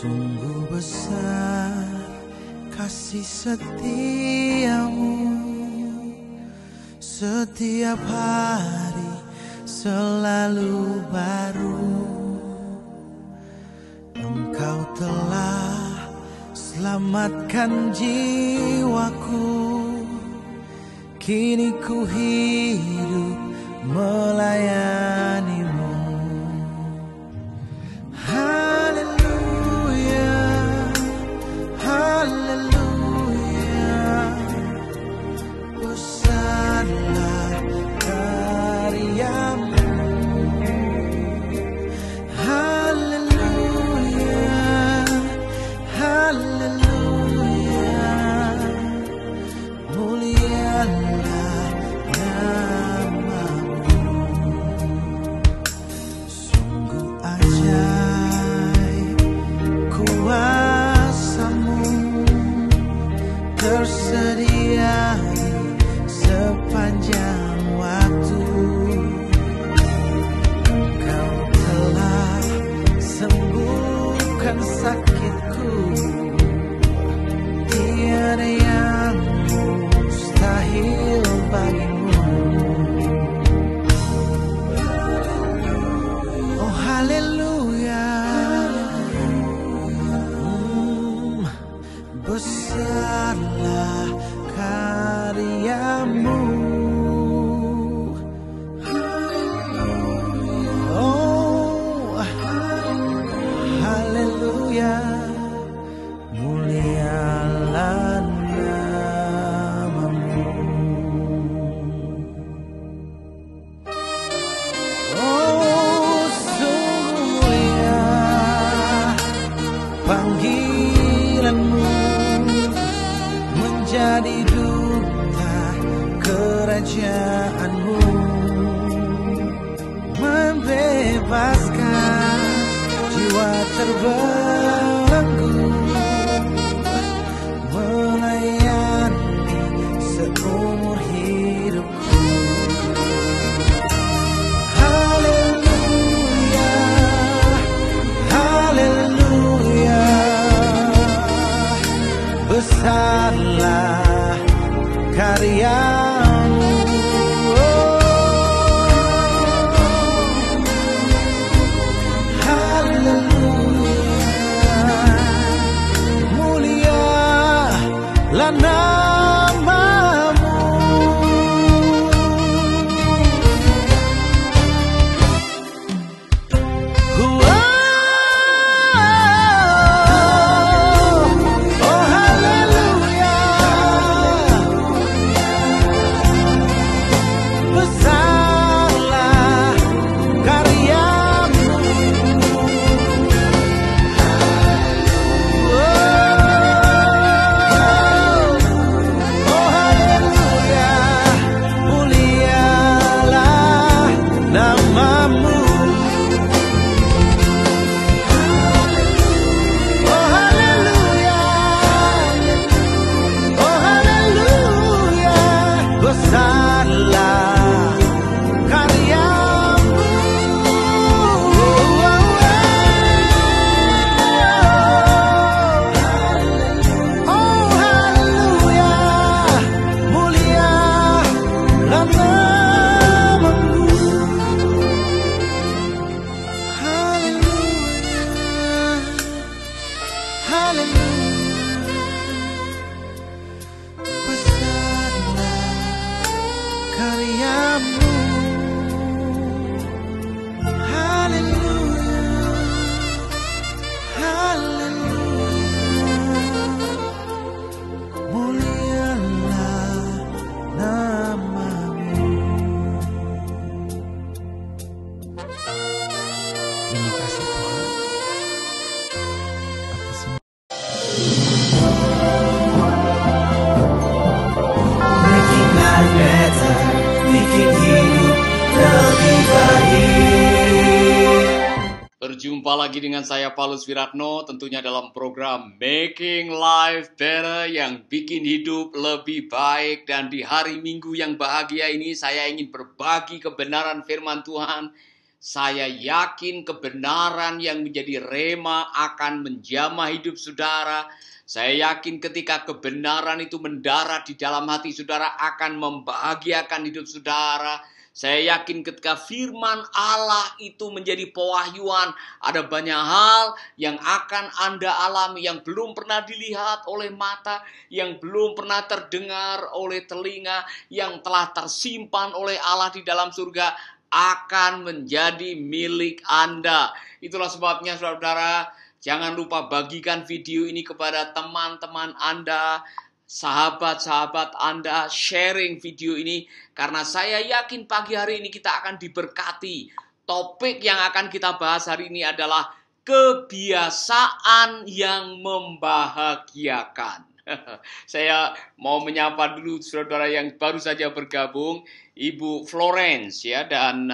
Sungguh besar kasih setiamu, setiap hari selalu baru. Engkau telah selamatkan jiwaku, kini ku hidup melayanimu. Haleluya, haleluya, besarlah karyamu. Haleluya, haleluya, mulialah namamu. Sungguh ajaib kuasamu, tersedia sepanjang waktu. Engkau telah sembuhkan sakitku, tiada yang mustahil bagimu. Oh haleluya, besarlah karyamu. Oh haleluya, mulialah namamu. Oh sungguh mulia panggilanmu, menjadi duta kerajaanmu, membebaskan jiwa terbelenggu, melayani seumur hidupku. Haleluya, haleluya, besarlah karyamu. Haleluya, mulialah namamu. Oh haleluya, besarlah karyamu. Oh haleluya, mulialah namamu. Oh haleluya, oh haleluya, besarlah karyamu. Oh haleluya, mulialah namamu. Haleluya, haleluya, besarlah karyamu. Haleluya, haleluya, mulialah namamu. Terima kasih Tuhan atas semua. Making life better, bikin hidup lebih baik. Berjumpa lagi dengan saya Paulus Wiratno, tentunya dalam program Making Life Better yang bikin hidup lebih baik. Dan di hari Minggu yang bahagia ini saya ingin berbagi kebenaran firman Tuhan Saya yakin kebenaran yang menjadi rema akan menjamah hidup saudara. Saya yakin ketika kebenaran itu mendarat di dalam hati saudara akan membahagiakan hidup saudara. Saya yakin ketika firman Allah itu menjadi pewahyuan, ada banyak hal yang akan Anda alami yang belum pernah dilihat oleh mata, yang belum pernah terdengar oleh telinga, yang telah tersimpan oleh Allah di dalam surga, akan menjadi milik Anda. Itulah sebabnya saudara, jangan lupa bagikan video ini kepada teman-teman Anda, sahabat-sahabat Anda, sharing video ini. Karena saya yakin pagi hari ini kita akan diberkati. Topik yang akan kita bahas hari ini adalah kebiasaan yang membahagiakan. Saya mau menyapa dulu saudara yang baru saja bergabung, Ibu Florence ya, dan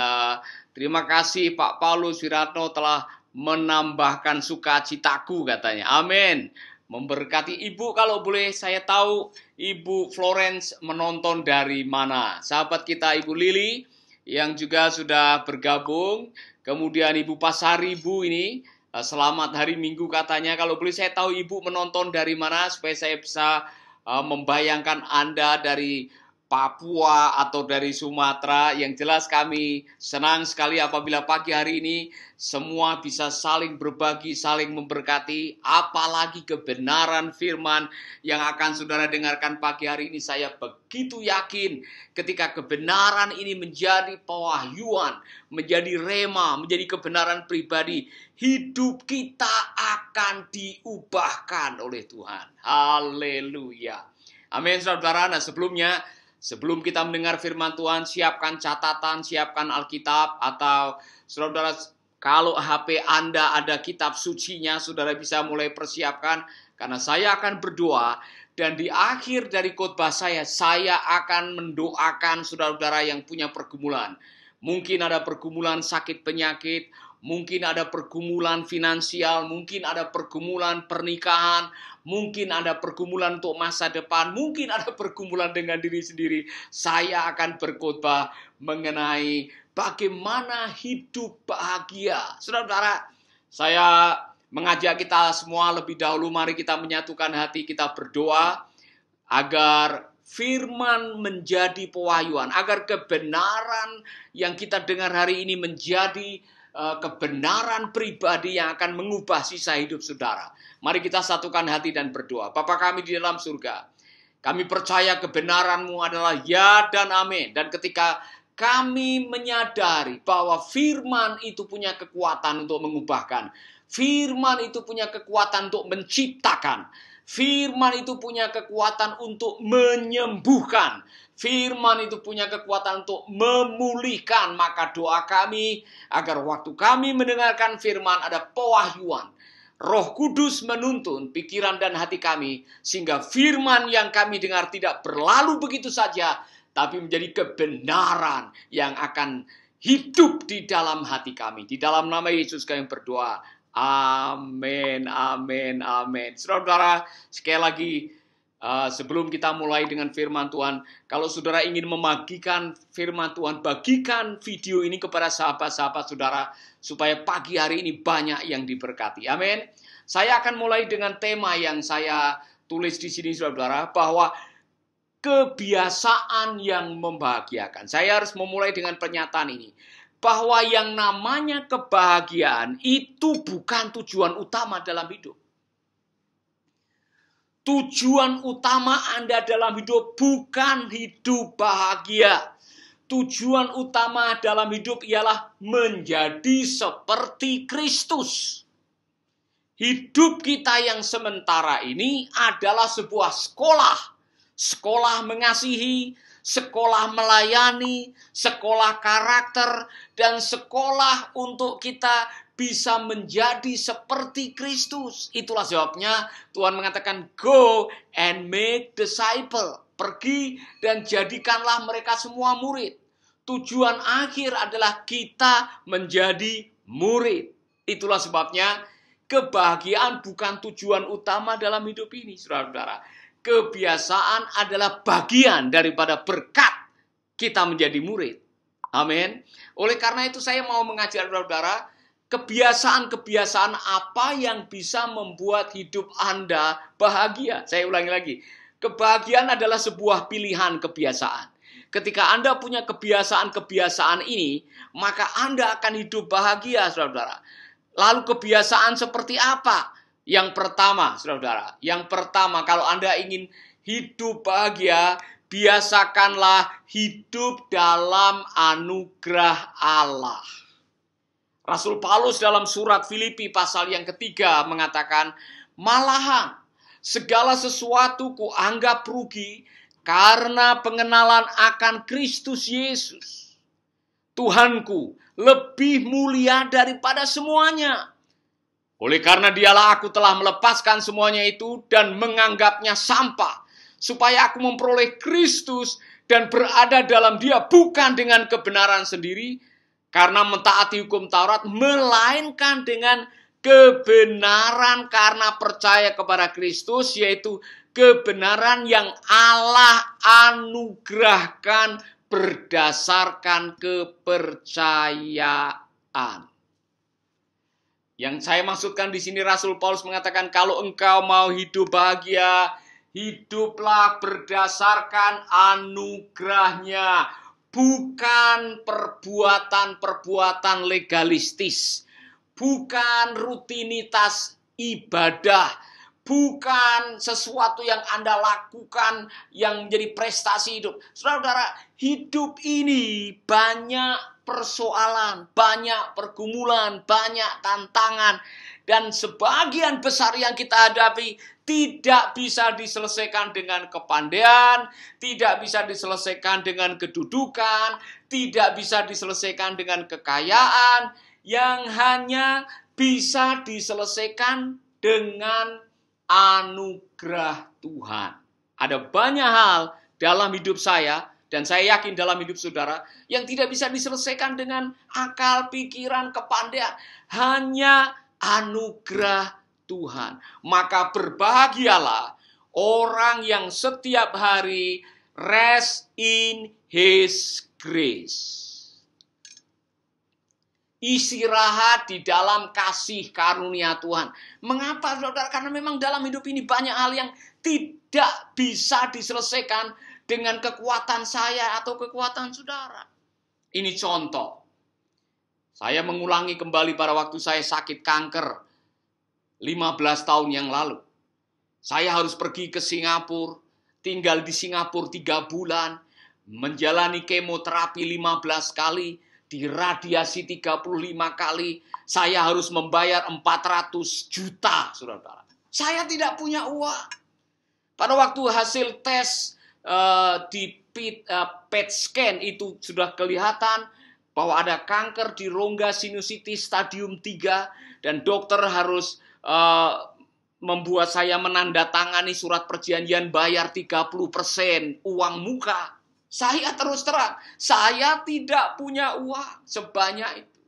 terima kasih Pak Paulus Wiratno telah menambahkan sukacitaku katanya. Amin. Memberkati Ibu. Kalau boleh saya tahu Ibu Florence menonton dari mana? Sahabat kita Ibu Lili yang juga sudah bergabung, kemudian Ibu Pasari Bu ini. Selamat hari Minggu katanya. Kalau boleh saya tahu Ibu menonton dari mana supaya saya bisa membayangkan Anda dari Papua atau dari Sumatera. Yang jelas kami senang sekali apabila pagi hari ini semua bisa saling berbagi, saling memberkati. Apalagi kebenaran firman yang akan saudara dengarkan pagi hari ini. Saya begitu yakin ketika kebenaran ini menjadi pewahyuan, menjadi rema, menjadi kebenaran pribadi, hidup kita akan diubahkan oleh Tuhan. Haleluya. Amin saudara. Nah sebelum kita mendengar firman Tuhan, siapkan catatan, siapkan Alkitab, atau saudara kalau HP Anda ada kitab sucinya, saudara bisa mulai persiapkan, karena saya akan berdoa, dan di akhir dari khotbah saya akan mendoakan saudara-saudara yang punya pergumulan. Mungkin ada pergumulan sakit penyakit, mungkin ada pergumulan finansial, mungkin ada pergumulan pernikahan, mungkin ada pergumulan untuk masa depan, mungkin ada pergumulan dengan diri sendiri. Saya akan berkhotbah mengenai bagaimana hidup bahagia. Saudara-saudara, saya mengajak kita semua lebih dahulu, mari kita menyatukan hati, kita berdoa agar firman menjadi pewahyuan, agar kebenaran yang kita dengar hari ini menjadi kebenaran pribadi yang akan mengubah sisa hidup saudara. Mari kita satukan hati dan berdoa. Bapa kami di dalam surga, kami percaya kebenaran-Mu adalah ya dan amin. Dan ketika kami menyadari bahwa firman itu punya kekuatan untuk mengubahkan, firman itu punya kekuatan untuk menciptakan, firman itu punya kekuatan untuk menyembuhkan, firman itu punya kekuatan untuk memulihkan. Maka doa kami agar waktu kami mendengarkan firman ada pewahyuan. Roh Kudus menuntun pikiran dan hati kami, sehingga firman yang kami dengar tidak berlalu begitu saja, tapi menjadi kebenaran yang akan hidup di dalam hati kami. Di dalam nama Yesus kami berdoa. Amin, amin, amin. Saudara-saudara, sekali lagi, sebelum kita mulai dengan firman Tuhan, kalau saudara ingin membagikan firman Tuhan, bagikan video ini kepada sahabat-sahabat saudara, supaya pagi hari ini banyak yang diberkati. Amin. Saya akan mulai dengan tema yang saya tulis di sini, saudara, bahwa kebiasaan yang membahagiakan. Saya harus memulai dengan pernyataan ini, bahwa yang namanya kebahagiaan itu bukan tujuan utama dalam hidup. Tujuan utama Anda dalam hidup bukan hidup bahagia. Tujuan utama dalam hidup ialah menjadi seperti Kristus. Hidup kita yang sementara ini adalah sebuah sekolah. Sekolah mengasihi, sekolah melayani, sekolah karakter, dan sekolah untuk kita bisa menjadi seperti Kristus. Itulah sebabnya Tuhan mengatakan, go and make disciple. Pergi dan jadikanlah mereka semua murid. Tujuan akhir adalah kita menjadi murid. Itulah sebabnya kebahagiaan bukan tujuan utama dalam hidup ini, saudara-saudara. Kebiasaan adalah bagian daripada berkat kita menjadi murid. Amin. Oleh karena itu saya mau mengajar saudara, kebiasaan-kebiasaan apa yang bisa membuat hidup Anda bahagia. Saya ulangi lagi. Kebahagiaan adalah sebuah pilihan kebiasaan. Ketika Anda punya kebiasaan-kebiasaan ini, maka Anda akan hidup bahagia, saudara. Lalu kebiasaan seperti apa? Yang pertama, saudara. Yang pertama, kalau Anda ingin hidup bahagia, biasakanlah hidup dalam anugerah Allah. Rasul Paulus dalam surat Filipi pasal yang ketiga mengatakan, malahan segala sesuatu kuanggap rugi karena pengenalan akan Kristus Yesus. Tuhanku lebih mulia daripada semuanya. Oleh karena dialah aku telah melepaskan semuanya itu dan menganggapnya sampah, supaya aku memperoleh Kristus dan berada dalam Dia bukan dengan kebenaran sendiri karena mentaati hukum Taurat, melainkan dengan kebenaran karena percaya kepada Kristus, yaitu kebenaran yang Allah anugerahkan berdasarkan kepercayaan. Yang saya maksudkan di sini Rasul Paulus mengatakan, kalau engkau mau hidup bahagia, hiduplah berdasarkan anugerahnya, bukan perbuatan-perbuatan legalistis, bukan rutinitas ibadah, bukan sesuatu yang Anda lakukan yang menjadi prestasi hidup. Saudara-saudara, hidup ini banyak persoalan, banyak pergumulan, banyak tantangan. Dan sebagian besar yang kita hadapi tidak bisa diselesaikan dengan kepandaian, tidak bisa diselesaikan dengan kedudukan, tidak bisa diselesaikan dengan kekayaan, yang hanya bisa diselesaikan dengan anugerah Tuhan. Ada banyak hal dalam hidup saya, dan saya yakin dalam hidup saudara, yang tidak bisa diselesaikan dengan akal, pikiran, kepandaian. Hanya anugerah Tuhan. Maka berbahagialah orang yang setiap hari rest in His grace. Istirahat di dalam kasih karunia Tuhan. Mengapa, saudara? Karena memang dalam hidup ini banyak hal yang tidak bisa diselesaikan dengan kekuatan saya atau kekuatan saudara. Ini contoh. Saya mengulangi kembali pada waktu saya sakit kanker 15 tahun yang lalu. Saya harus pergi ke Singapura, tinggal di Singapura 3 bulan, menjalani kemoterapi 15 kali, diradiasi 35 kali, saya harus membayar 400 juta, saudara. Saya tidak punya uang. Pada waktu hasil tes di PET scan itu sudah kelihatan bahwa ada kanker di rongga sinusitis stadium 3, dan dokter harus membuat saya menandatangani surat perjanjian bayar 30% uang muka. Saya terus terang, saya tidak punya uang sebanyak itu.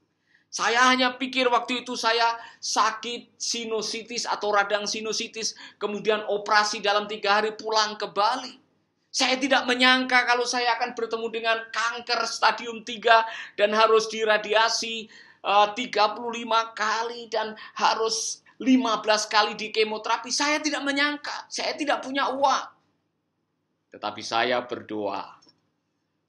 Saya hanya pikir waktu itu saya sakit sinusitis atau radang sinusitis, kemudian operasi dalam 3 hari pulang ke Bali. Saya tidak menyangka kalau saya akan bertemu dengan kanker stadium 3 dan harus diradiasi 35 kali dan harus 15 kali di kemoterapi. Saya tidak menyangka, saya tidak punya uang. Tetapi saya berdoa.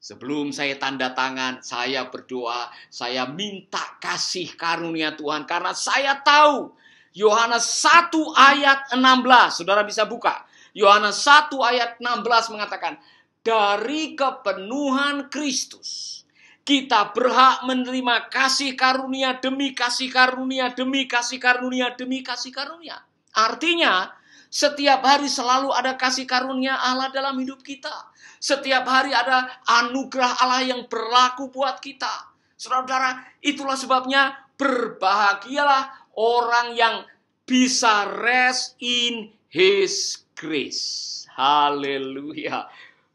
Sebelum saya tanda tangan, saya berdoa, saya minta kasih karunia Tuhan. Karena saya tahu Yohanes 1 ayat 16, saudara bisa buka. Yohanes 1 ayat 16 mengatakan, dari kepenuhan Kristus, kita berhak menerima kasih karunia demi kasih karunia, demi kasih karunia, demi kasih karunia. Artinya, setiap hari selalu ada kasih karunia Allah dalam hidup kita. Setiap hari ada anugerah Allah yang berlaku buat kita. Saudara-saudara, itulah sebabnya berbahagialah orang yang bisa rest in His grace. Haleluya.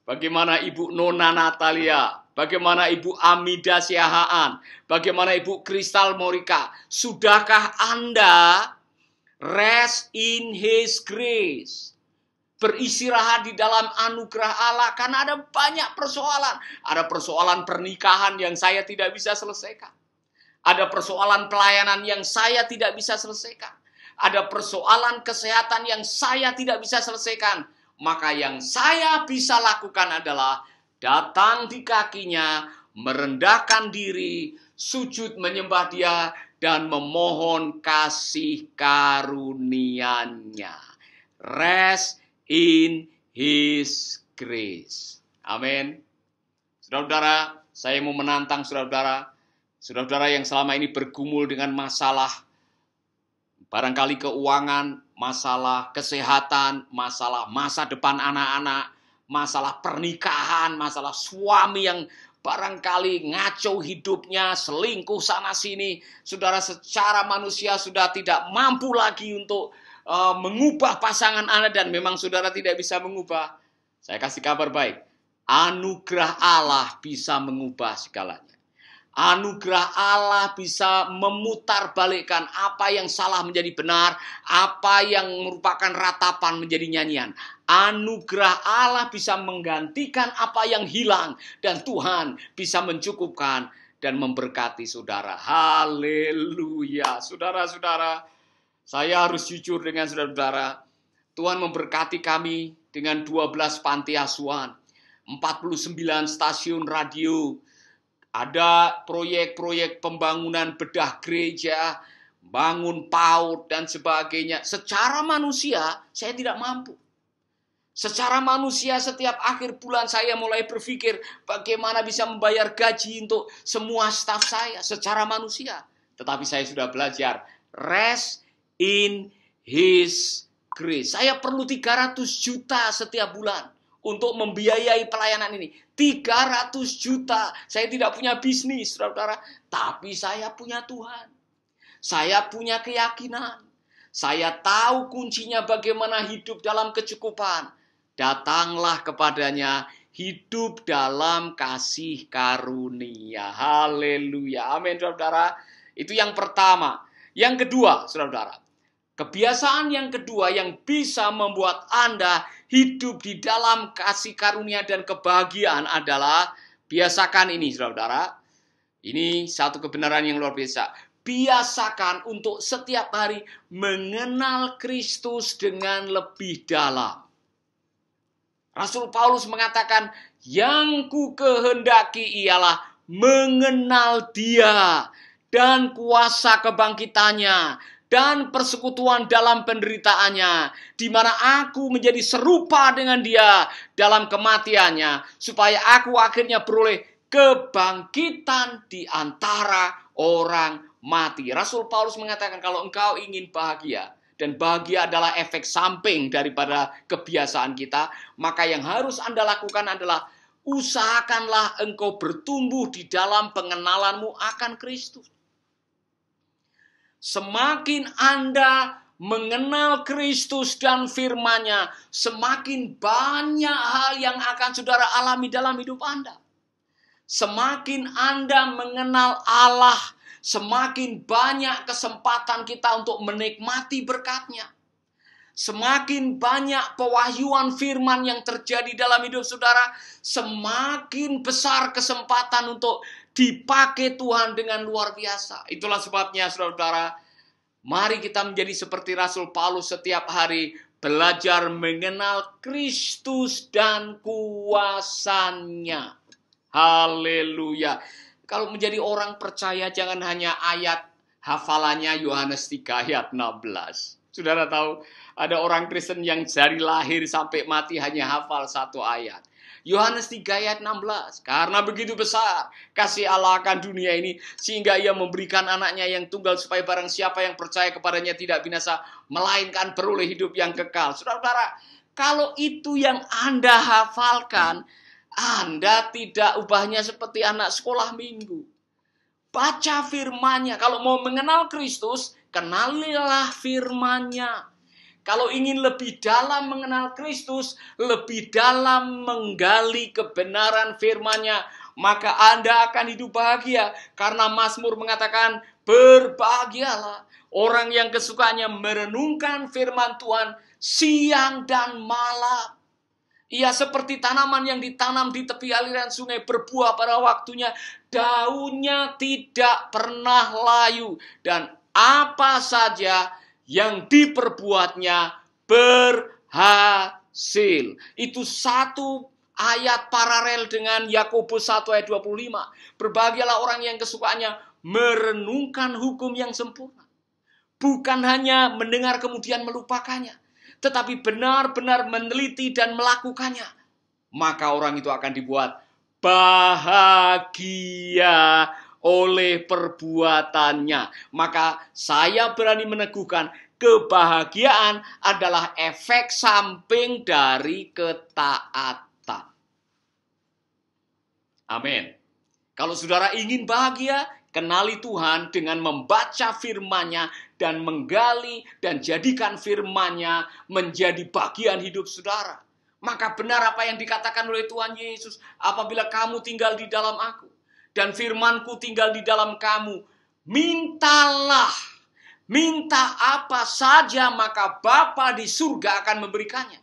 Bagaimana Ibu Nona Natalia, bagaimana Ibu Amida Siahaan, bagaimana Ibu Kristal Morika. Sudahkah Anda rest in His grace? beristirahat di dalam anugerah Allah, karena ada banyak persoalan. Ada persoalan pernikahan yang saya tidak bisa selesaikan. Ada persoalan pelayanan yang saya tidak bisa selesaikan. Ada persoalan kesehatan yang saya tidak bisa selesaikan. Maka yang saya bisa lakukan adalah datang di kakinya, merendahkan diri, sujud menyembah Dia, dan memohon kasih karunia-Nya. Rest in His grace. Amin. Saudara-saudara, saya mau menantang saudara-saudara yang selama ini bergumul dengan masalah, barangkali keuangan, masalah kesehatan, masalah masa depan anak-anak, masalah pernikahan, masalah suami yang barangkali ngaco hidupnya, selingkuh sana-sini. Saudara, secara manusia sudah tidak mampu lagi untuk mengubah pasangan Anda, dan memang saudara tidak bisa mengubah. Saya kasih kabar baik. Anugerah Allah bisa mengubah segalanya. Anugerah Allah bisa memutarbalikkan apa yang salah menjadi benar, apa yang merupakan ratapan menjadi nyanyian. Anugerah Allah bisa menggantikan apa yang hilang, dan Tuhan bisa mencukupkan dan memberkati saudara. Haleluya. Saudara-saudara, saya harus jujur dengan saudara-saudara. Tuhan memberkati kami dengan 12 panti asuhan, 49 stasiun radio. Ada proyek-proyek pembangunan bedah gereja, bangun PAUD, dan sebagainya. Secara manusia, saya tidak mampu. Secara manusia, setiap akhir bulan saya mulai berpikir bagaimana bisa membayar gaji untuk semua staf saya. Secara manusia. Tetapi saya sudah belajar. Rest in His grace. Saya perlu 300 juta setiap bulan untuk membiayai pelayanan ini. 300 juta. Saya tidak punya bisnis, saudara-saudara. Tapi saya punya Tuhan. Saya punya keyakinan. Saya tahu kuncinya bagaimana hidup dalam kecukupan. Datanglah kepadanya, hidup dalam kasih karunia. Haleluya. Amin, saudara-saudara. Itu yang pertama. Yang kedua, saudara-saudara. Kebiasaan yang kedua yang bisa membuat Anda hidup di dalam kasih karunia dan kebahagiaan adalah, biasakan ini, saudara-saudara. Ini satu kebenaran yang luar biasa. Biasakan untuk setiap hari mengenal Kristus dengan lebih dalam. Rasul Paulus mengatakan, yang ku kehendaki ialah mengenal Dia dan kuasa kebangkitannya, dan persekutuan dalam penderitaannya, di mana aku menjadi serupa dengan Dia dalam kematiannya, supaya aku akhirnya beroleh kebangkitan di antara orang mati. Rasul Paulus mengatakan, kalau engkau ingin bahagia, dan bahagia adalah efek samping daripada kebiasaan kita, maka yang harus Anda lakukan adalah usahakanlah engkau bertumbuh di dalam pengenalanmu akan Kristus. Semakin Anda mengenal Kristus dan firman-Nya, semakin banyak hal yang akan saudara alami dalam hidup Anda. Semakin Anda mengenal Allah, semakin banyak kesempatan kita untuk menikmati berkat-Nya. Semakin banyak pewahyuan firman yang terjadi dalam hidup saudara, semakin besar kesempatan untuk dipakai Tuhan dengan luar biasa. Itulah sebabnya, saudara-saudara, mari kita menjadi seperti Rasul Paulus, setiap hari belajar mengenal Kristus dan kuasa-Nya. Haleluya. Kalau menjadi orang percaya, jangan hanya ayat hafalannya Yohanes 3 ayat 16. Saudara tahu, ada orang Kristen yang dari lahir sampai mati hanya hafal satu ayat. Yohanes 3 ayat 16. Karena begitu besar kasih Allah akan dunia ini, sehingga Ia memberikan anaknya yang tunggal, supaya barang siapa yang percaya kepadanya tidak binasa, melainkan beroleh hidup yang kekal. Saudara-saudara, kalau itu yang Anda hafalkan, Anda tidak ubahnya seperti anak sekolah minggu. Baca firman-Nya. Kalau mau mengenal Kristus, kenalilah firman-Nya. Kalau ingin lebih dalam mengenal Kristus, lebih dalam menggali kebenaran firman-Nya, maka Anda akan hidup bahagia. Karena Mazmur mengatakan, berbahagialah orang yang kesukaannya merenungkan firman Tuhan siang dan malam. Ia seperti tanaman yang ditanam di tepi aliran sungai, berbuah pada waktunya, daunnya tidak pernah layu, dan apa saja yang diperbuatnya berhasil. Itu satu ayat paralel dengan Yakobus 1 ayat 25. Berbahagialah orang yang kesukaannya merenungkan hukum yang sempurna. Bukan hanya mendengar kemudian melupakannya, tetapi benar-benar meneliti dan melakukannya. Maka orang itu akan dibuat bahagia oleh perbuatannya. Maka saya berani meneguhkan, kebahagiaan adalah efek samping dari ketaatan. Amin. Kalau saudara ingin bahagia, kenali Tuhan dengan membaca firman-Nya dan menggali dan jadikan firman-Nya menjadi bagian hidup saudara. Maka benar apa yang dikatakan oleh Tuhan Yesus, apabila kamu tinggal di dalam aku dan firman-Ku tinggal di dalam kamu, mintalah, minta apa saja maka Bapa di surga akan memberikannya.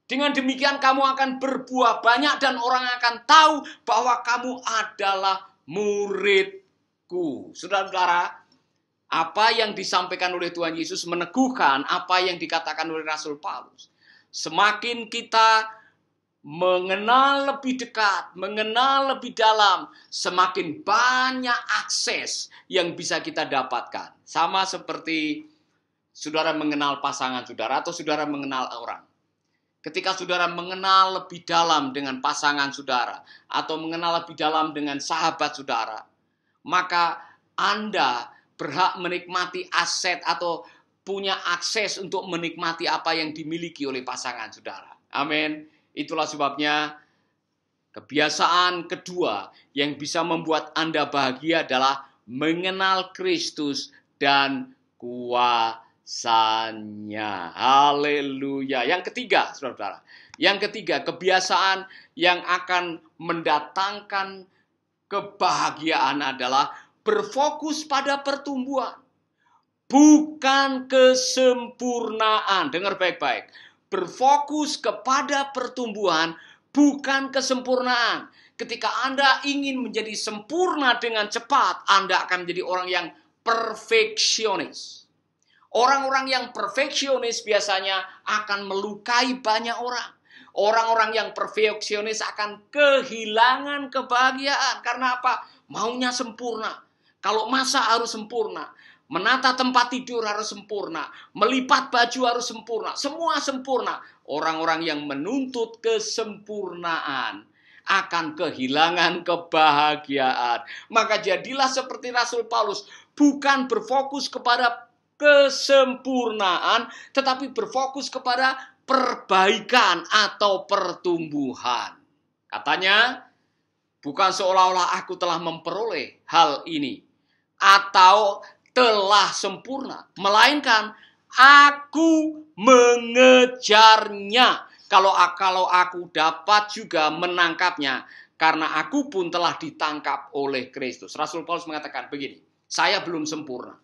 Dengan demikian kamu akan berbuah banyak dan orang akan tahu bahwa kamu adalah muridku. Saudara-saudara, apa yang disampaikan oleh Tuhan Yesus meneguhkan apa yang dikatakan oleh Rasul Paulus. Semakin kita mengenal lebih dekat, mengenal lebih dalam, semakin banyak akses yang bisa kita dapatkan. Sama seperti saudara mengenal pasangan saudara atau saudara mengenal orang. Ketika saudara mengenal lebih dalam dengan pasangan saudara atau mengenal lebih dalam dengan sahabat saudara, maka Anda berhak menikmati aset atau punya akses untuk menikmati apa yang dimiliki oleh pasangan saudara. Amin. Itulah sebabnya kebiasaan kedua yang bisa membuat Anda bahagia adalah mengenal Kristus dan kuasanya. Haleluya. Yang ketiga, saudara-saudara. Yang ketiga, kebiasaan yang akan mendatangkan kebahagiaan adalah berfokus pada pertumbuhan, bukan kesempurnaan. Dengar baik-baik. Berfokus kepada pertumbuhan, bukan kesempurnaan. Ketika Anda ingin menjadi sempurna dengan cepat, Anda akan menjadi orang yang perfeksionis. Orang-orang yang perfeksionis biasanya akan melukai banyak orang. Orang-orang yang perfeksionis akan kehilangan kebahagiaan. Karena apa? Maunya sempurna. Kalau masak harus sempurna. Menata tempat tidur harus sempurna. Melipat baju harus sempurna. Semua sempurna. Orang-orang yang menuntut kesempurnaan akan kehilangan kebahagiaan. Maka jadilah seperti Rasul Paulus. Bukan berfokus kepada kesempurnaan, tetapi berfokus kepada perbaikan atau pertumbuhan. Katanya, bukan seolah-olah aku telah memperoleh hal ini atau telah sempurna, melainkan aku mengejarnya. Kalau aku dapat juga menangkapnya, karena aku pun telah ditangkap oleh Kristus. Rasul Paulus mengatakan begini, saya belum sempurna.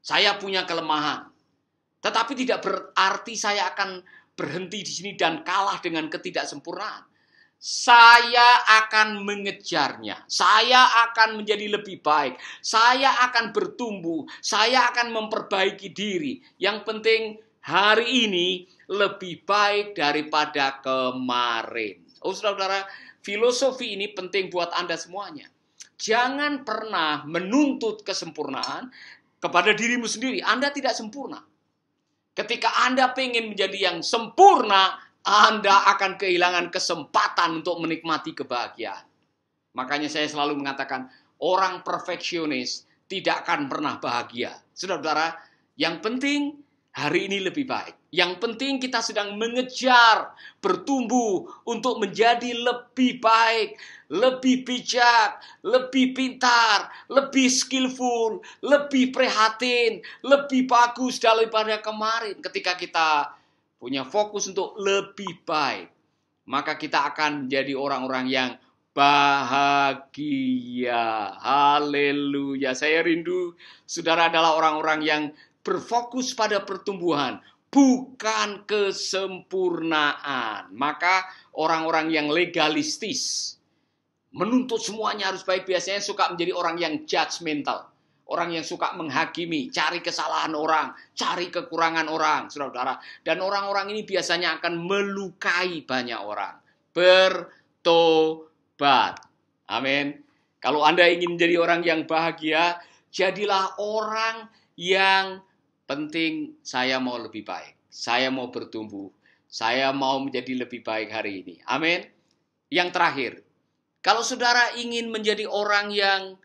Saya punya kelemahan. Tetapi tidak berarti saya akan berhenti di sini dan kalah dengan ketidaksempurnaan. Saya akan mengejarnya. Saya akan menjadi lebih baik. Saya akan bertumbuh. Saya akan memperbaiki diri. Yang penting hari ini lebih baik daripada kemarin. Oh saudara-saudara, filosofi ini penting buat Anda semuanya. Jangan pernah menuntut kesempurnaan kepada dirimu sendiri. Anda tidak sempurna. Ketika Anda ingin menjadi yang sempurna, Anda akan kehilangan kesempatan untuk menikmati kebahagiaan. Makanya saya selalu mengatakan, orang perfeksionis tidak akan pernah bahagia. Saudara-saudara, yang penting hari ini lebih baik. Yang penting kita sedang mengejar, bertumbuh untuk menjadi lebih baik, lebih bijak, lebih pintar, lebih skillful, lebih prihatin, lebih bagus daripada kemarin. Ketika kita punya fokus untuk lebih baik, maka kita akan menjadi orang-orang yang bahagia. Haleluya. Saya rindu saudara adalah orang-orang yang berfokus pada pertumbuhan, bukan kesempurnaan. Maka orang-orang yang legalistis, menuntut semuanya harus baik, biasanya suka menjadi orang yang judgmental. Orang yang suka menghakimi, cari kesalahan orang, cari kekurangan orang, saudara-saudara. Dan orang-orang ini biasanya akan melukai banyak orang. Bertobat. Amin. Kalau Anda ingin menjadi orang yang bahagia, jadilah orang yang penting saya mau lebih baik. Saya mau bertumbuh. Saya mau menjadi lebih baik hari ini. Amin. Yang terakhir, kalau saudara ingin menjadi orang yang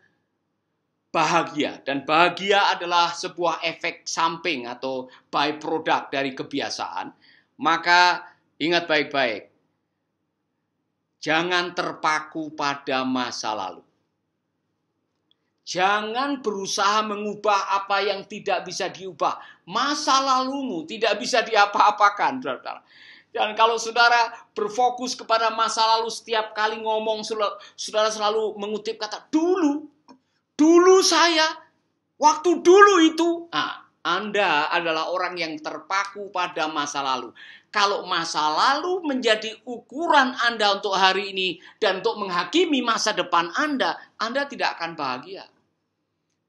bahagia, dan bahagia adalah sebuah efek samping atau byproduct dari kebiasaan, maka ingat baik-baik, jangan terpaku pada masa lalu. Jangan berusaha mengubah apa yang tidak bisa diubah. Masa lalumu tidak bisa diapa-apakan, saudara. Dan kalau saudara berfokus kepada masa lalu, setiap kali ngomong, saudara selalu mengutip kata dulu. Dulu saya, waktu dulu itu. Anda adalah orang yang terpaku pada masa lalu. Kalau masa lalu menjadi ukuran Anda untuk hari ini dan untuk menghakimi masa depan Anda tidak akan bahagia.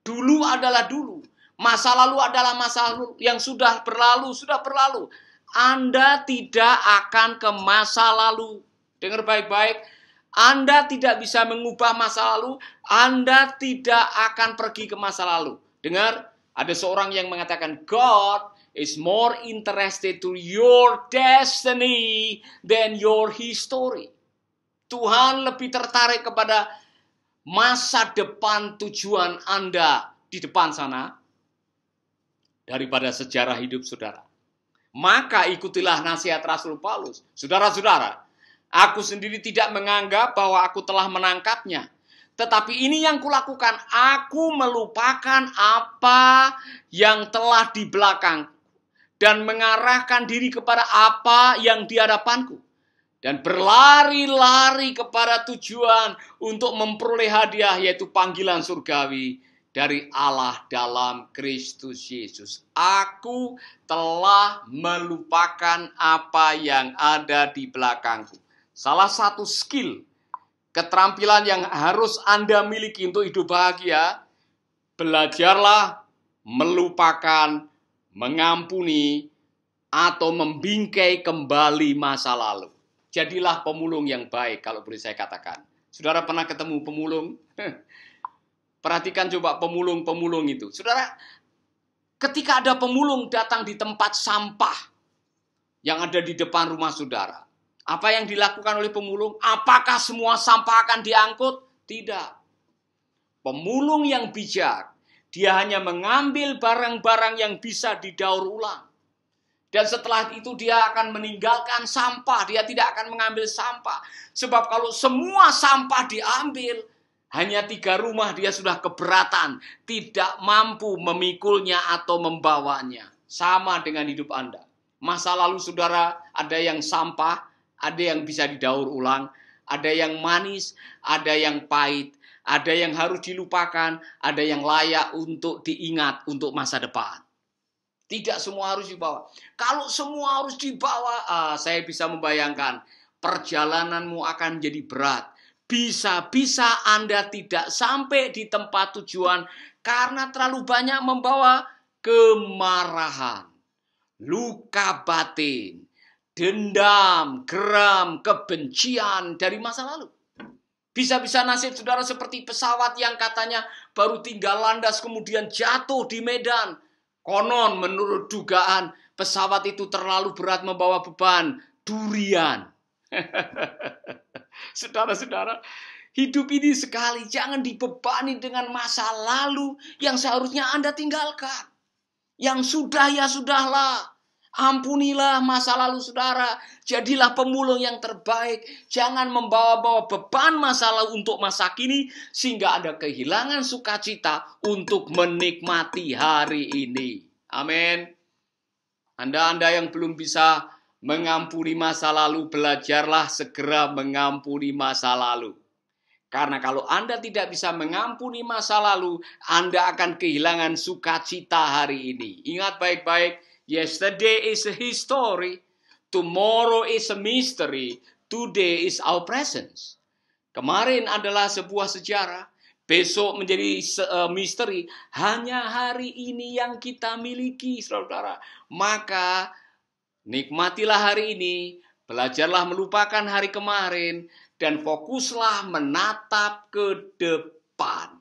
Dulu adalah dulu. Masa lalu adalah masa lalu yang sudah berlalu, sudah berlalu. Anda tidak akan ke masa lalu. Dengar baik-baik. Anda tidak bisa mengubah masa lalu. Anda tidak akan pergi ke masa lalu. Dengar, ada seorang yang mengatakan, God is more interested to your destiny than your history. Tuhan lebih tertarik kepada masa depan tujuan Anda di depan sana daripada sejarah hidup saudara. Maka ikutilah nasihat Rasul Paulus. Saudara-saudara, aku sendiri tidak menganggap bahwa aku telah menangkapnya. Tetapi ini yang kulakukan, aku melupakan apa yang telah di belakang dan mengarahkan diri kepada apa yang di hadapanku. Dan berlari-lari kepada tujuan untuk memperoleh hadiah, yaitu panggilan surgawi dari Allah dalam Kristus Yesus. Aku telah melupakan apa yang ada di belakangku. Salah satu skill, keterampilan yang harus Anda miliki untuk hidup bahagia, belajarlah melupakan, mengampuni, atau membingkai kembali masa lalu. Jadilah pemulung yang baik, kalau boleh saya katakan. Saudara pernah ketemu pemulung? Perhatikan coba pemulung-pemulung itu. Saudara, ketika ada pemulung datang di tempat sampah yang ada di depan rumah saudara, apa yang dilakukan oleh pemulung? Apakah semua sampah akan diangkut? Tidak. Pemulung yang bijak, dia hanya mengambil barang-barang yang bisa didaur ulang. Dan setelah itu dia akan meninggalkan sampah. Dia tidak akan mengambil sampah. Sebab kalau semua sampah diambil, hanya 3 rumah dia sudah keberatan. Tidak mampu memikulnya atau membawanya. Sama dengan hidup Anda. Masa lalu saudara, ada yang sampah, ada yang bisa didaur ulang, ada yang manis, ada yang pahit, ada yang harus dilupakan, ada yang layak untuk diingat untuk masa depan. Tidak semua harus dibawa. Kalau semua harus dibawa, saya bisa membayangkan perjalananmu akan jadi berat. Bisa-bisa Anda tidak sampai di tempat tujuan karena terlalu banyak membawa kemarahan, luka batin, dendam, geram, kebencian dari masa lalu. Bisa-bisa nasib saudara seperti pesawat yang katanya baru tinggal landas kemudian jatuh di medan. Konon menurut dugaan pesawat itu terlalu berat membawa beban durian. Saudara-saudara, hidup ini sekali jangan dibebani dengan masa lalu yang seharusnya Anda tinggalkan. Yang sudah ya sudahlah. Ampunilah masa lalu saudara. Jadilah pemulung yang terbaik. Jangan membawa-bawa beban masa lalu untuk masa kini. Sehingga Anda kehilangan sukacita untuk menikmati hari ini. Amin. Anda yang belum bisa mengampuni masa lalu, belajarlah segera mengampuni masa lalu. Karena kalau Anda tidak bisa mengampuni masa lalu, Anda akan kehilangan sukacita hari ini. Ingat baik-baik, Yesterday is a history. Tomorrow is a mystery. Today is our presence. Kemarin adalah sebuah sejarah. Besok menjadi misteri. Hanya hari ini yang kita miliki, saudara. Maka nikmatilah hari ini. Belajarlah melupakan hari kemarin. Dan fokuslah menatap ke depan.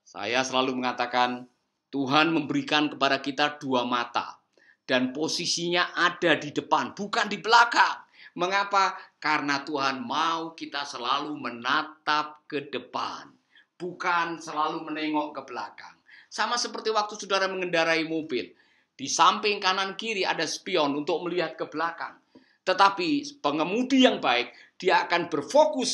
Saya selalu mengatakan, Tuhan memberikan kepada kita dua mata. Dan posisinya ada di depan, bukan di belakang. Mengapa? Karena Tuhan mau kita selalu menatap ke depan. Bukan selalu menengok ke belakang. Sama seperti waktu saudara mengendarai mobil. Di samping kanan kiri ada spion untuk melihat ke belakang. Tetapi pengemudi yang baik, dia akan berfokus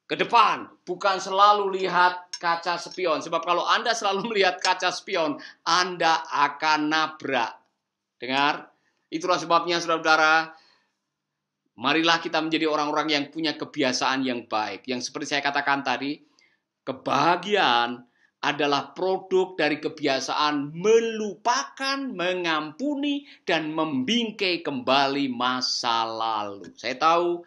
ke depan. Bukan selalu lihat kaca spion. Sebab kalau Anda selalu melihat kaca spion, Anda akan nabrak. Dengar? Itulah sebabnya saudara-saudara, marilah kita menjadi orang-orang yang punya kebiasaan yang baik. Yang seperti saya katakan tadi, kebahagiaan adalah produk dari kebiasaan melupakan, mengampuni, dan membingkai kembali masa lalu. Saya tahu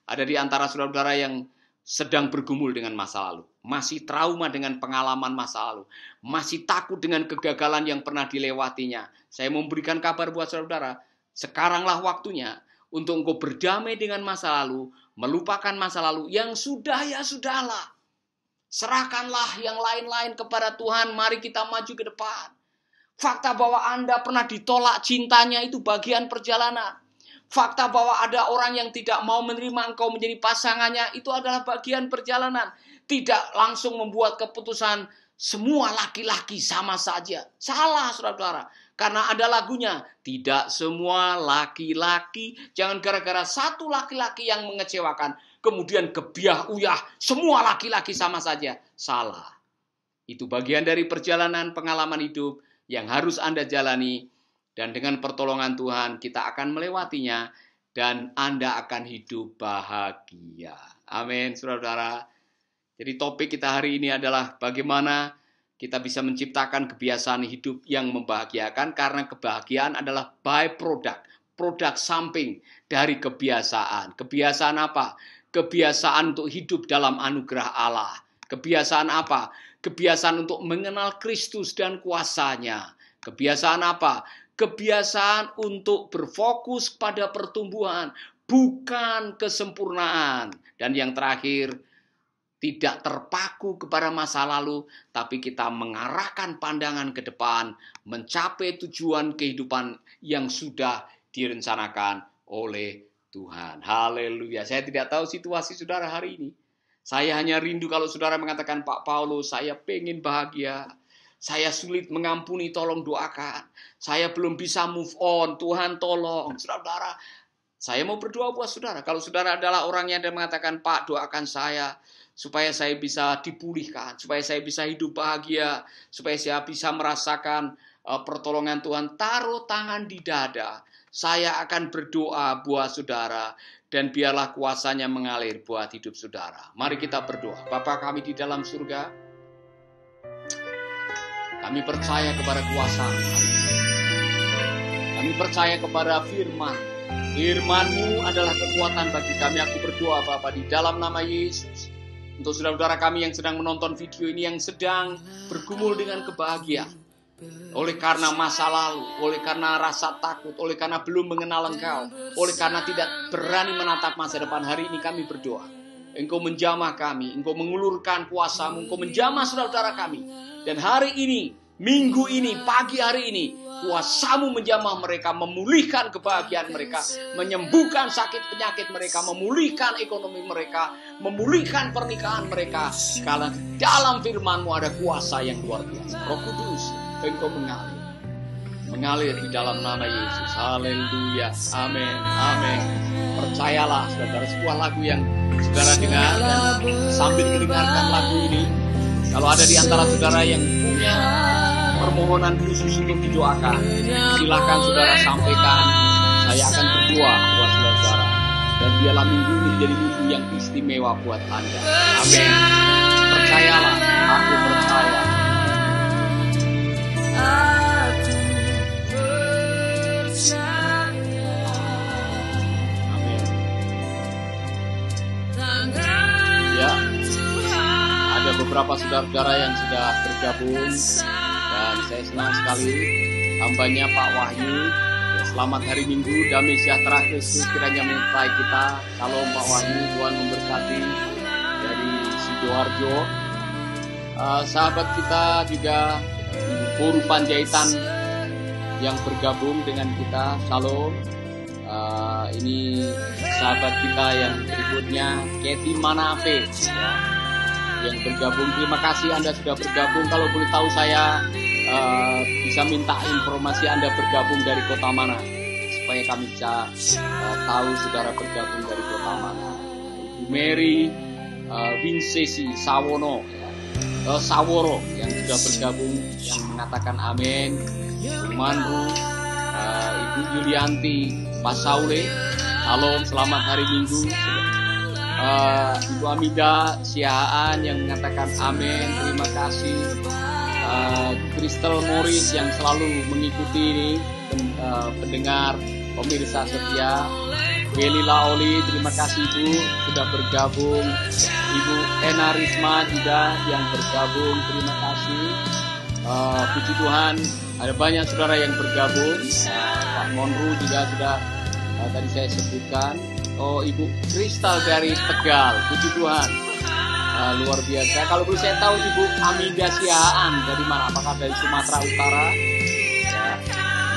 ada di antara saudara-saudara yang sedang bergumul dengan masa lalu. Masih trauma dengan pengalaman masa lalu. Masih takut dengan kegagalan yang pernah dilewatinya. Saya memberikan kabar buat saudara-saudara, sekaranglah waktunya untuk engkau berdamai dengan masa lalu, melupakan masa lalu, yang sudah ya sudahlah. Serahkanlah yang lain-lain kepada Tuhan, mari kita maju ke depan. Fakta bahwa Anda pernah ditolak cintanya itu bagian perjalanan. Fakta bahwa ada orang yang tidak mau menerima engkau menjadi pasangannya, itu adalah bagian perjalanan. Tidak langsung membuat keputusan semua laki-laki sama saja. Salah, saudara-saudara. Karena ada lagunya, tidak semua laki-laki, jangan gara-gara satu laki-laki yang mengecewakan, kemudian gebiah uyah, semua laki-laki sama saja. Salah. Itu bagian dari perjalanan pengalaman hidup yang harus Anda jalani. Dan dengan pertolongan Tuhan, kita akan melewatinya. Dan Anda akan hidup bahagia. Amin, saudara-saudara. Jadi topik kita hari ini adalah bagaimana kita bisa menciptakan kebiasaan hidup yang membahagiakan, karena kebahagiaan adalah byproduct, produk samping dari kebiasaan. Kebiasaan apa? Kebiasaan untuk hidup dalam anugerah Allah. Kebiasaan apa? Kebiasaan untuk mengenal Kristus dan kuasanya. Kebiasaan apa? Kebiasaan untuk berfokus pada pertumbuhan, bukan kesempurnaan. Dan yang terakhir, tidak terpaku kepada masa lalu, tapi kita mengarahkan pandangan ke depan, mencapai tujuan kehidupan yang sudah direncanakan oleh Tuhan. Haleluya. Saya tidak tahu situasi saudara hari ini. Saya hanya rindu kalau saudara mengatakan, Pak Paulus, saya pengen bahagia. Saya sulit mengampuni, tolong doakan. Saya belum bisa move on, Tuhan tolong. Saudara, saya mau berdoa buat saudara. Kalau saudara adalah orang yang mengatakan, Pak doakan saya, supaya saya bisa dipulihkan, supaya saya bisa hidup bahagia, supaya saya bisa merasakan pertolongan Tuhan. Taruh tangan di dada. Saya akan berdoa buat saudara, dan biarlah kuasanya mengalir buat hidup saudara. Mari kita berdoa. Bapa kami di dalam surga, kami percaya kepada kuasa. Kami percaya kepada firman. Firman-Mu adalah kekuatan bagi kami. Aku berdoa Bapa di dalam nama Yesus. Untuk saudara-saudara kami yang sedang menonton video ini, yang sedang bergumul dengan kebahagiaan. Oleh karena masa lalu, oleh karena rasa takut, oleh karena belum mengenal Engkau, oleh karena tidak berani menatap masa depan, hari ini kami berdoa. Engkau menjamah kami, Engkau mengulurkan kuasa-Mu, Engkau menjamah saudara-saudara kami. Dan hari ini, minggu ini, pagi hari ini, kuasa-Mu menjamah mereka, memulihkan kebahagiaan mereka, menyembuhkan sakit penyakit mereka, memulihkan ekonomi mereka, memulihkan pernikahan mereka. Karena dalam firman-Mu ada kuasa yang luar biasa. Roh Kudus, Engkau mengalir di dalam nama Yesus. Haleluya. Amin. Amin. Percayalah saudara, sebuah lagu yang saudara dengar, dan sambil mendengarkan lagu ini, kalau ada di antara saudara yang punya permohonan khusus untuk didoakan, silakan saudara sampaikan. Saya akan berdoa buat saudara, dan biarlah minggu ini jadi minggu yang istimewa buat Anda. Amin. Percayalah, aku percaya. saudara-saudara yang sudah bergabung, dan saya senang sekali hambanya Pak Wahyu. Ya, selamat hari Minggu, damai sejahtera Kristus kiranya menyertai kita. Salam Pak Wahyu, Tuhan memberkati dari Sidoarjo. Sahabat kita juga Puru Panjaitan yang bergabung dengan kita, Shalom. Ini sahabat kita yang berikutnya, Keti Manafe, ya, yang bergabung. Terima kasih Anda sudah bergabung. Kalau boleh tahu saya bisa minta informasi Anda bergabung dari kota mana, supaya kami bisa tahu saudara bergabung dari kota mana. Ibu Mary Winsesi Saworo yang sudah bergabung, yang mengatakan amin. Ibu Manru, Ibu Yulianti Pasaule, Shalom, selamat hari Minggu. Ibu Amida Siaan yang mengatakan amin, terima kasih. Crystal Morris yang selalu mengikuti ini, pendengar, pemirsa setia. Beli Laoli, terima kasih Ibu sudah bergabung. Ibu Ena Risma juga yang bergabung, terima kasih. Puji Tuhan, ada banyak saudara yang bergabung. Pak Monru juga sudah tadi saya sebutkan. Ibu Kristal dari Tegal, puji Tuhan, luar biasa. Kalau boleh saya tahu Ibu Amida Siaan dari mana? Apakah dari Sumatera Utara? Ya.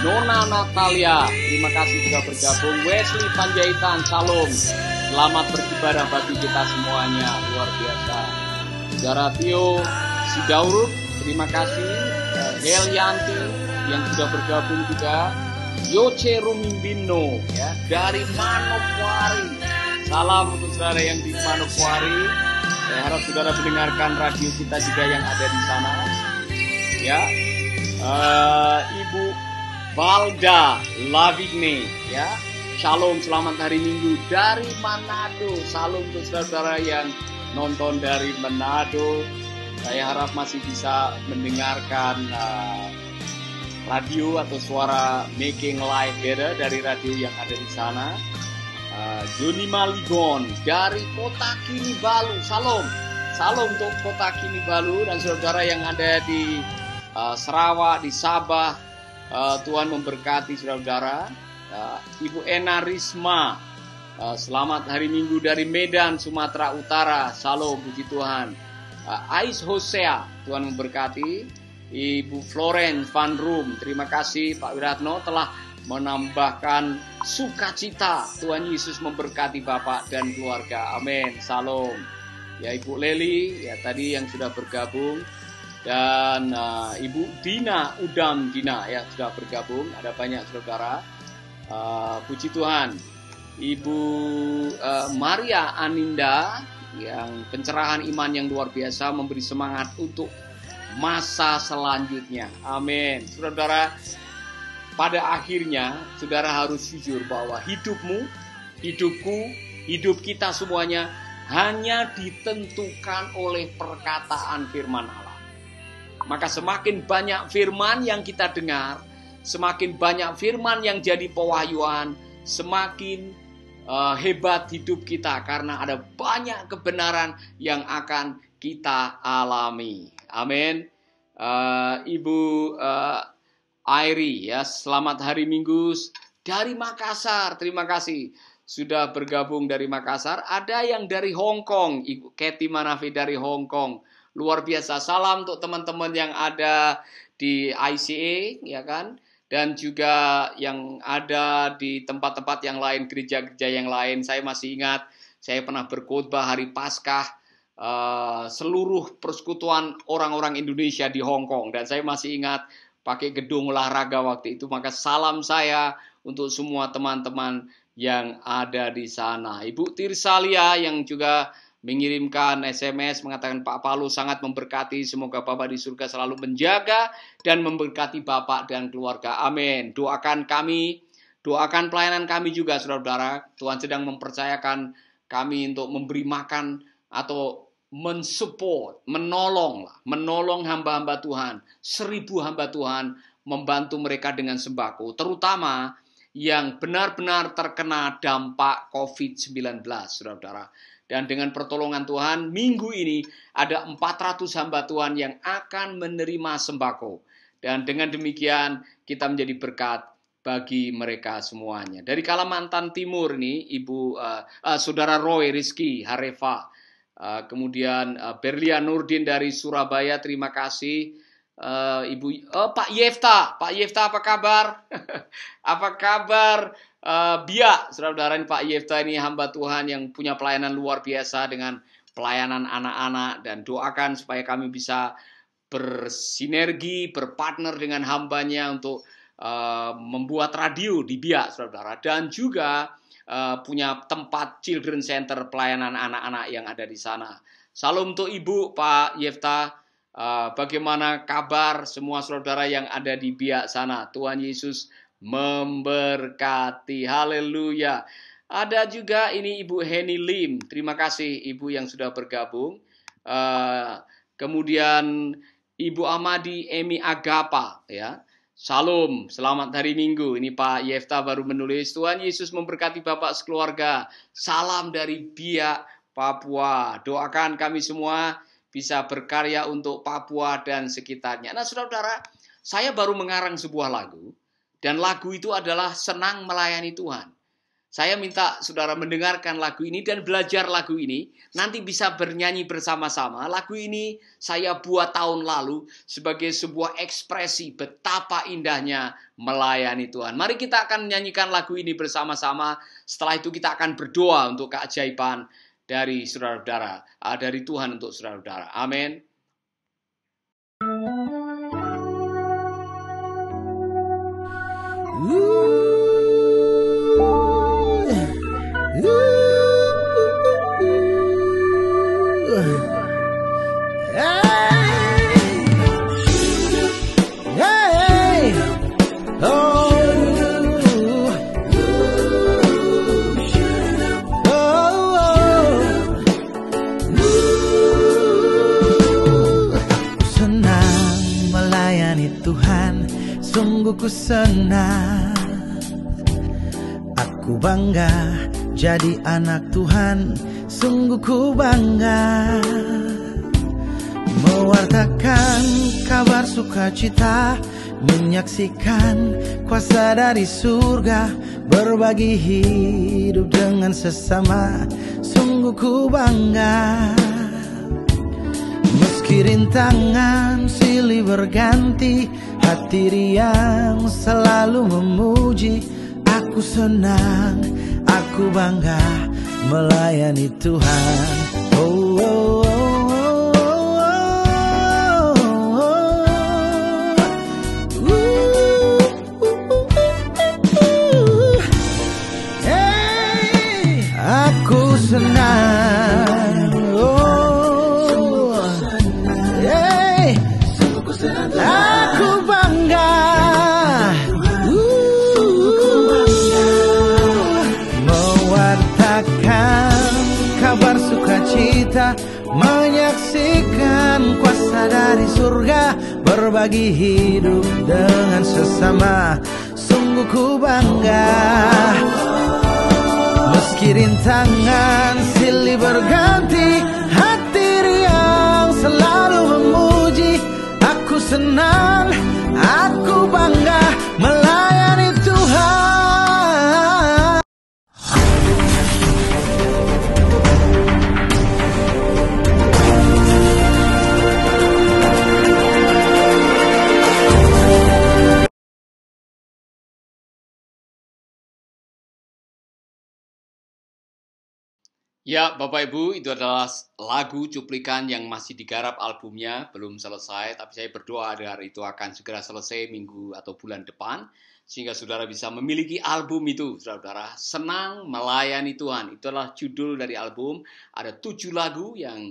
Nona Natalia, terima kasih sudah bergabung. Wesley Panjaitan, Shalom, selamat beribadah bagi kita semuanya, luar biasa. Saudara Tio Sidaurut, terima kasih. Helianti yang sudah bergabung juga. Yoce Rumimbino, ya, dari Manokwari. Salam untuk saudara yang di Manokwari. Saya harap saudara mendengarkan radio kita juga yang ada di sana. Ya, Ibu Valda Lavigne, ya, Shalom, selamat hari Minggu dari Manado. Salam untuk saudara yang nonton dari Manado. Saya harap masih bisa mendengarkan radio atau suara Making Life Better dari radio yang ada di sana. Joni Maligon dari Kota Kinabalu, Salam, salam untuk Kota Kinabalu dan saudara yang ada di Sarawak, di Sabah. Tuhan memberkati saudara. Ibu Ena Risma, selamat hari Minggu dari Medan, Sumatera Utara. Salam, puji Tuhan. Ais Hosea, Tuhan memberkati. Ibu Florence Van Room, terima kasih Pak Wiratno telah menambahkan sukacita. Tuhan Yesus memberkati Bapak dan keluarga, amin, salam. Ya, Ibu Leli, ya, tadi yang sudah bergabung. Dan Ibu Dina Udam Dina, ya, sudah bergabung. Ada banyak saudara, puji Tuhan. Ibu Maria Aninda, yang pencerahan iman yang luar biasa, memberi semangat untuk masa selanjutnya, amin. Saudara, pada akhirnya saudara harus jujur bahwa hidupmu, hidupku, hidup kita semuanya hanya ditentukan oleh perkataan firman Allah. Maka semakin banyak firman yang kita dengar, semakin banyak firman yang jadi pewahyuan, semakin hebat hidup kita karena ada banyak kebenaran yang akan kita alami. Amin. Ibu Airi, ya, selamat hari Minggu dari Makassar. Terima kasih sudah bergabung dari Makassar. Ada yang dari Hong Kong, Ibu Keti Manafi dari Hong Kong. Luar biasa. Salam untuk teman-teman yang ada di ICA, ya kan? Dan juga yang ada di tempat-tempat yang lain, gereja-gereja yang lain. Saya masih ingat, saya pernah berkhotbah hari Paskah seluruh persekutuan orang-orang Indonesia di Hong Kong. Dan saya masih ingat pakai gedung olahraga waktu itu. Maka salam saya untuk semua teman-teman yang ada di sana. Ibu Tirsalia yang juga mengirimkan SMS mengatakan Pak Palu sangat memberkati. Semoga Bapak di surga selalu menjaga dan memberkati Bapak dan keluarga. Amin. Doakan kami, doakan pelayanan kami juga, saudara-saudara. Tuhan sedang mempercayakan kami untuk memberi makan atau mensupport, menolong hamba-hamba Tuhan, 1000 hamba Tuhan, membantu mereka dengan sembako, terutama yang benar-benar terkena dampak COVID-19, saudara-saudara. Dan dengan pertolongan Tuhan, minggu ini ada 400 hamba Tuhan yang akan menerima sembako. Dan dengan demikian kita menjadi berkat bagi mereka semuanya. Dari Kalimantan Timur nih, Saudara Roy Rizky Harefa. Kemudian Berlia Nurdin dari Surabaya, terima kasih. Pak Yefta apa kabar? Apa kabar? Biak, saudara-saudara, ini Pak Yefta ini hamba Tuhan yang punya pelayanan luar biasa dengan pelayanan anak-anak, dan doakan supaya kami bisa bersinergi, berpartner dengan hambanya untuk membuat radio di Biak, saudara-saudara, dan juga punya tempat children center pelayanan anak-anak yang ada di sana. Salam untuk Ibu, Pak Yefta. Bagaimana kabar semua saudara yang ada di Biak sana? Tuhan Yesus memberkati. Haleluya. Ada juga ini Ibu Henny Lim. Terima kasih Ibu yang sudah bergabung. Kemudian Ibu Amadi Emi Agapa, ya. Salam, selamat hari Minggu. Ini Pak Yefta baru menulis, Tuhan Yesus memberkati Bapak sekeluarga. Salam dari Biak, Papua. Doakan kami semua bisa berkarya untuk Papua dan sekitarnya. Nah, saudara-saudara, saya baru mengarang sebuah lagu, dan lagu itu adalah Senang Melayani Tuhan. Saya minta saudara mendengarkan lagu ini dan belajar lagu ini, nanti bisa bernyanyi bersama-sama. Lagu ini saya buat tahun lalu sebagai sebuah ekspresi betapa indahnya melayani Tuhan. Mari kita akan menyanyikan lagu ini bersama-sama. Setelah itu kita akan berdoa untuk keajaiban dari saudara-saudara, dari Tuhan untuk saudara-saudara. Amin. Sungguh ku senang, aku bangga jadi anak Tuhan. Sungguh ku bangga mewartakan kabar sukacita, menyaksikan kuasa dari surga, berbagi hidup dengan sesama. Sungguh ku bangga, meski rintangan silih berganti, hati riang selalu memuji. Aku senang, aku bangga melayani Tuhan. Oh, oh, hey, aku senang. Oh, hey, aku bangga mewartakan kabar sukacita, menyaksikan kuasa dari surga, berbagi hidup dengan sesama. Sungguh ku bangga, meski rintangan silih berganti, hati riang selalu memuji. Aku senang, aku bangga melayani Tuhan. Ya, Bapak Ibu, itu adalah lagu cuplikan yang masih digarap albumnya, belum selesai, tapi saya berdoa agar itu akan segera selesai minggu atau bulan depan, sehingga saudara bisa memiliki album itu, saudara. Senang Melayani Tuhan, itu adalah judul dari album. Ada 7 lagu yang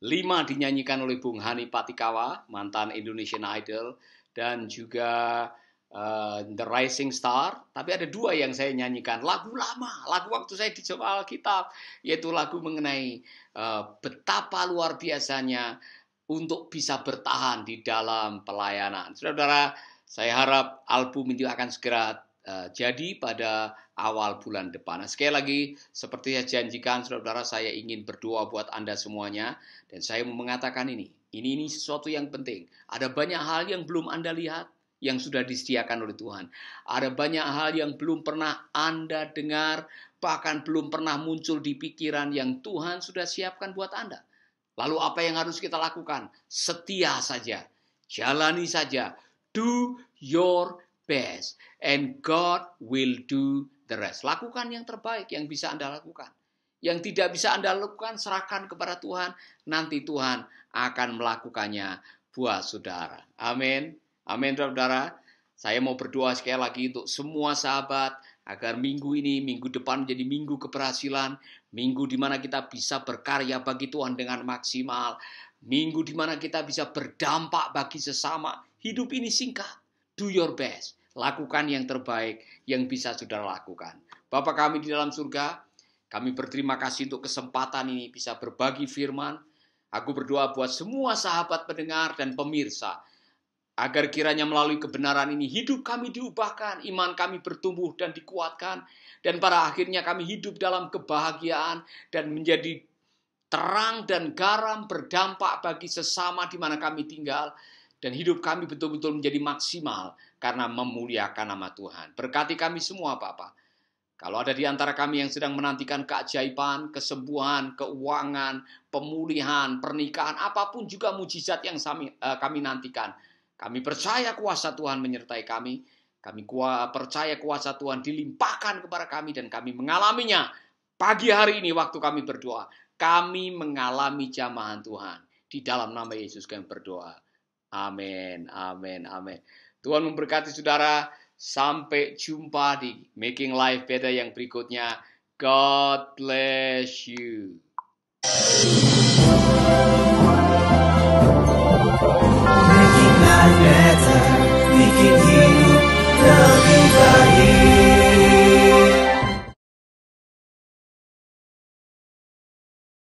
5 dinyanyikan oleh Bung Hani Patikawa, mantan Indonesian Idol, dan juga The Rising Star. Tapi ada 2 yang saya nyanyikan, lagu lama, lagu waktu saya di Jemaah Alkitab, yaitu lagu mengenai betapa luar biasanya untuk bisa bertahan di dalam pelayanan. Saudara-saudara, saya harap album itu akan segera jadi pada awal bulan depan. Nah, sekali lagi, seperti saya janjikan, saudara-saudara, saya ingin berdoa buat Anda semuanya. Dan saya mau mengatakan ini sesuatu yang penting. Ada banyak hal yang belum Anda lihat, yang sudah disediakan oleh Tuhan. Ada banyak hal yang belum pernah Anda dengar, bahkan belum pernah muncul di pikiran yang Tuhan sudah siapkan buat Anda. Lalu apa yang harus kita lakukan? Setia saja, jalani saja, do your best, and God will do the rest. Lakukan yang terbaik yang bisa Anda lakukan. Yang tidak bisa Anda lakukan, serahkan kepada Tuhan. Nanti Tuhan akan melakukannya buat saudara. Amin. Amin, saudara. Saya mau berdoa sekali lagi untuk semua sahabat, agar minggu ini, minggu depan menjadi minggu keberhasilan. Minggu di mana kita bisa berkarya bagi Tuhan dengan maksimal. Minggu di mana kita bisa berdampak bagi sesama. Hidup ini singkat. Do your best. Lakukan yang terbaik yang bisa saudara lakukan. Bapa kami di dalam surga, kami berterima kasih untuk kesempatan ini bisa berbagi firman. Aku berdoa buat semua sahabat pendengar dan pemirsa, agar kiranya melalui kebenaran ini hidup kami diubahkan, iman kami bertumbuh dan dikuatkan, dan pada akhirnya kami hidup dalam kebahagiaan dan menjadi terang dan garam berdampak bagi sesama di mana kami tinggal, dan hidup kami betul-betul menjadi maksimal karena memuliakan nama Tuhan. Berkati kami semua, Bapa. Kalau ada di antara kami yang sedang menantikan keajaiban, kesembuhan, keuangan, pemulihan, pernikahan, apapun juga mujizat yang kami nantikan, kami percaya kuasa Tuhan menyertai kami. Kami percaya kuasa Tuhan dilimpahkan kepada kami dan kami mengalaminya. Pagi hari ini waktu kami berdoa, kami mengalami jamahan Tuhan. Di dalam nama Yesus kami berdoa. Amin, amin, amin. Tuhan memberkati saudara. Sampai jumpa di Making Life Better yang berikutnya. God bless you. Making life better, making